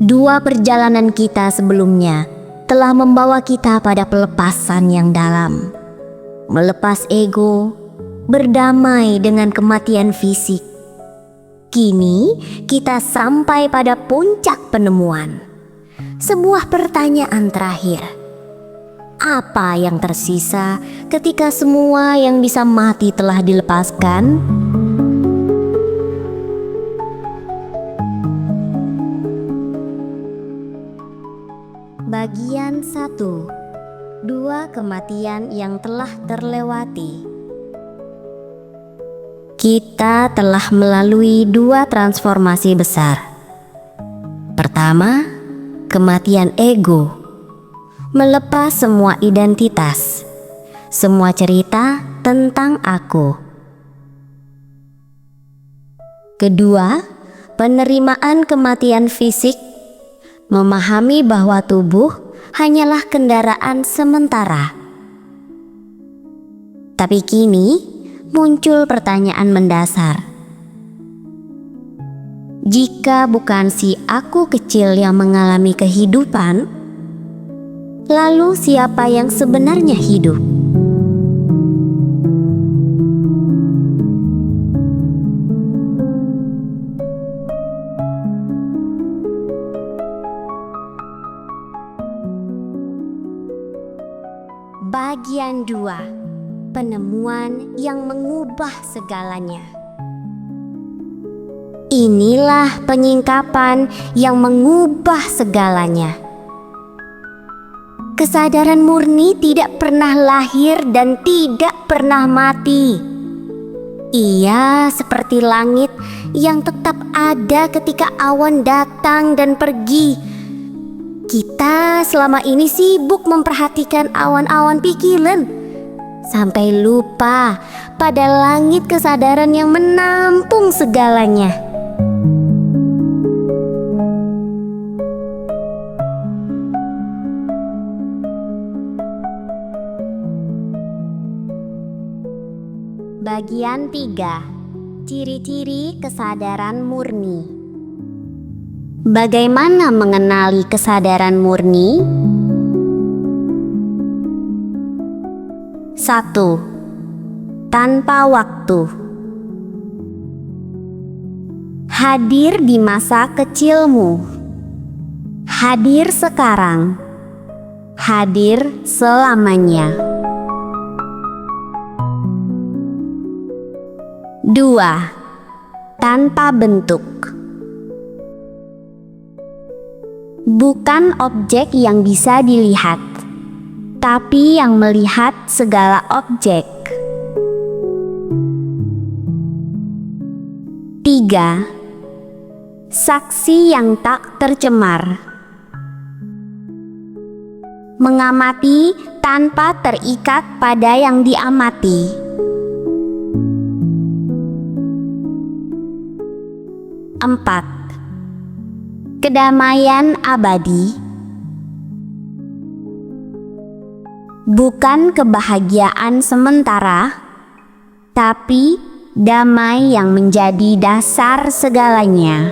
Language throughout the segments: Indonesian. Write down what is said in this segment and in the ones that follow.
Dua perjalanan kita sebelumnya telah membawa kita pada pelepasan yang dalam. Melepas ego, berdamai dengan kematian fisik. Kini kita sampai pada puncak penemuan. Sebuah pertanyaan terakhir. Apa yang tersisa ketika semua yang bisa mati telah dilepaskan? Bagian 1. Dua kematian yang telah terlewati. Kita telah melalui dua transformasi besar. Pertama, kematian ego. Melepas semua identitas, semua cerita tentang aku. Kedua, penerimaan kematian fisik. Memahami bahwa tubuh hanyalah kendaraan sementara. Tapi kini muncul pertanyaan mendasar. Jika bukan si aku kecil yang mengalami kehidupan, lalu siapa yang sebenarnya hidup? Bagian 2. Penemuan yang mengubah segalanya. Inilah penyingkapan yang mengubah segalanya. Kesadaran murni tidak pernah lahir dan tidak pernah mati. Ia seperti langit yang tetap ada ketika awan datang dan pergi. Kita selama ini sibuk memperhatikan awan-awan pikiran, sampai lupa pada langit kesadaran yang menampung segalanya. Bagian 3. Ciri-ciri kesadaran murni. Bagaimana mengenali kesadaran murni? 1. Tanpa waktu. Hadir di masa kecilmu. Hadir sekarang. Hadir selamanya. 2. Tanpa bentuk. Bukan objek yang bisa dilihat, tapi yang melihat segala objek. 3. Saksi yang tak tercemar. Mengamati tanpa terikat pada yang diamati. 4. Kedamaian abadi. Bukan kebahagiaan sementara, tapi damai yang menjadi dasar segalanya.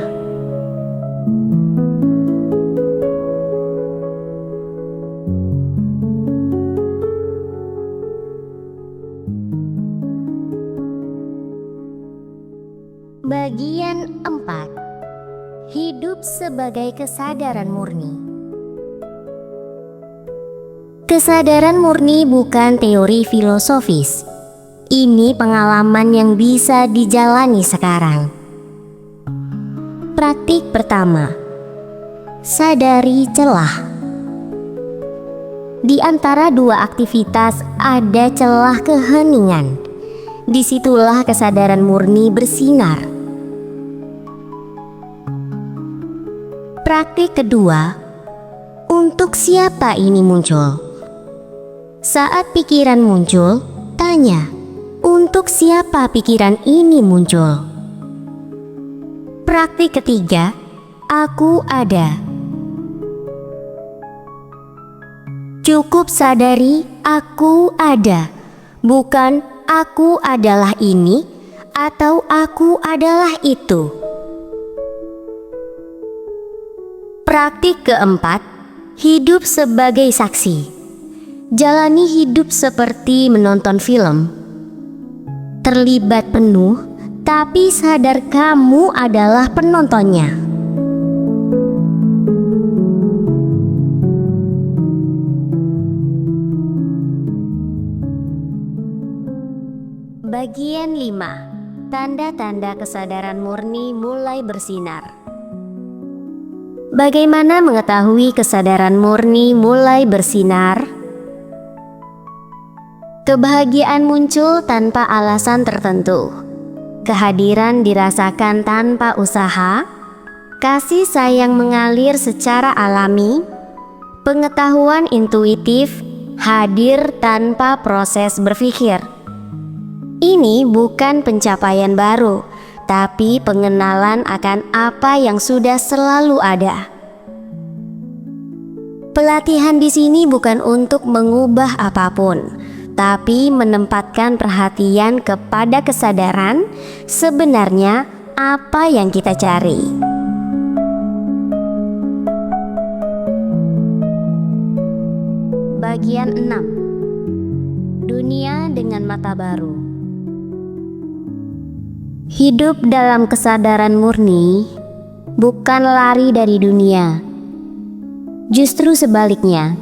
Bagian 4. Hidup sebagai kesadaran murni. Kesadaran murni bukan teori filosofis. Ini pengalaman yang bisa dijalani sekarang. Praktik pertama. Sadari celah. Di antara dua aktivitas ada celah keheningan. Disitulah kesadaran murni bersinar. Praktik kedua, untuk siapa ini muncul? Saat pikiran muncul, tanya, untuk siapa pikiran ini muncul? Praktik ketiga, aku ada. Cukup sadari aku ada, bukan aku adalah ini atau aku adalah itu. Praktik keempat, hidup sebagai saksi. Jalani hidup seperti menonton film. Terlibat penuh, tapi sadar kamu adalah penontonnya. Bagian 5. Tanda-tanda kesadaran murni mulai bersinar. Bagaimana mengetahui kesadaran murni mulai bersinar? Kebahagiaan muncul tanpa alasan tertentu. Kehadiran dirasakan tanpa usaha. Kasih sayang mengalir secara alami. Pengetahuan intuitif hadir tanpa proses berpikir. Ini bukan pencapaian baru, tapi pengenalan akan apa yang sudah selalu ada. Pelatihan di sini bukan untuk mengubah apapun, tapi menempatkan perhatian kepada kesadaran sebenarnya apa yang kita cari. Bagian 6. Dunia dengan mata baru. Hidup dalam kesadaran murni bukan lari dari dunia. Justru sebaliknya,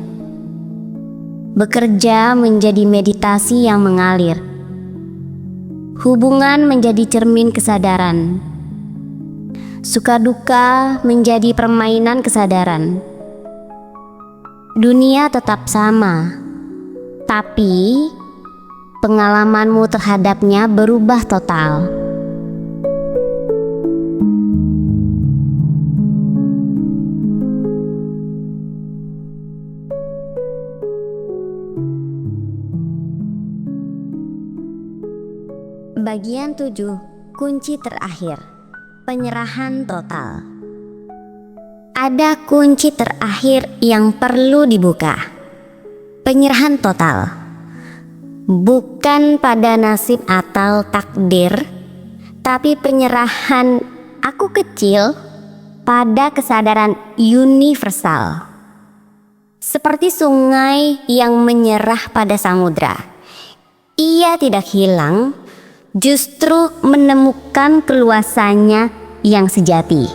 bekerja menjadi meditasi yang mengalir. Hubungan menjadi cermin kesadaran. Suka duka menjadi permainan kesadaran. Dunia tetap sama, tapi pengalamanmu terhadapnya berubah total. Bagian 7. Kunci terakhir. Penyerahan total. Ada kunci terakhir yang perlu dibuka. Penyerahan total. Bukan pada nasib atau takdir, tapi penyerahan aku kecil pada kesadaran universal. Seperti sungai yang menyerah pada samudra. Ia tidak hilang, justru menemukan keluasannya yang sejati.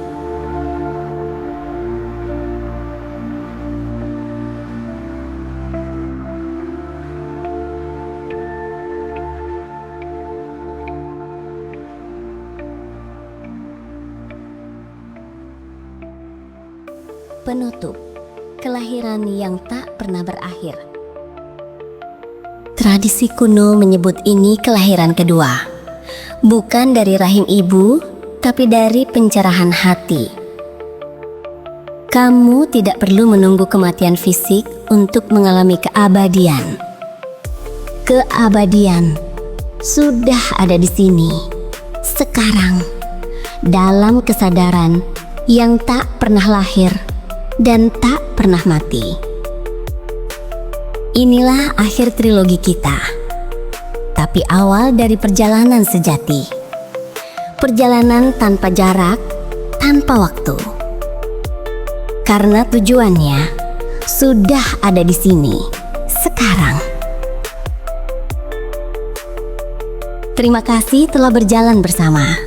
Penutup, kelahiran yang tak pernah berakhir. Tradisi kuno menyebut ini kelahiran kedua, bukan dari rahim ibu, tapi dari pencerahan hati. Kamu tidak perlu menunggu kematian fisik untuk mengalami keabadian. Keabadian sudah ada di sini, sekarang, dalam kesadaran yang tak pernah lahir dan tak pernah mati. Inilah akhir trilogi kita, tapi awal dari perjalanan sejati. Perjalanan tanpa jarak, tanpa waktu. Karena tujuannya sudah ada di sini, sekarang. Terima kasih telah berjalan bersama.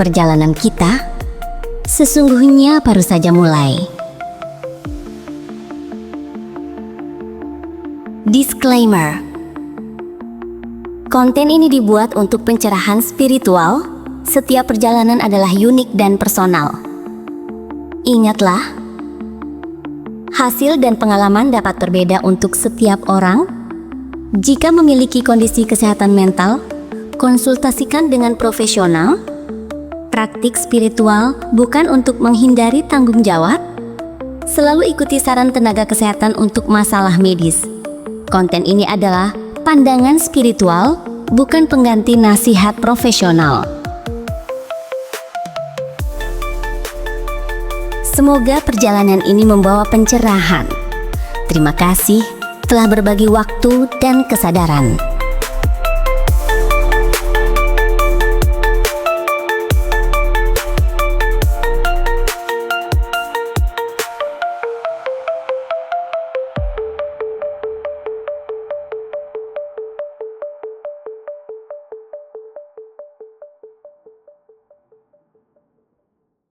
Perjalanan kita sesungguhnya baru saja mulai. Disclaimer. Konten ini dibuat untuk pencerahan spiritual. Setiap perjalanan adalah unik dan personal. Ingatlah, hasil dan pengalaman dapat berbeda untuk setiap orang. Jika memiliki kondisi kesehatan mental, konsultasikan dengan profesional. Praktik spiritual bukan untuk menghindari tanggung jawab. Selalu ikuti saran tenaga kesehatan untuk masalah medis. Konten ini adalah pandangan spiritual, bukan pengganti nasihat profesional. Semoga perjalanan ini membawa pencerahan. Terima kasih telah berbagi waktu dan kesadaran.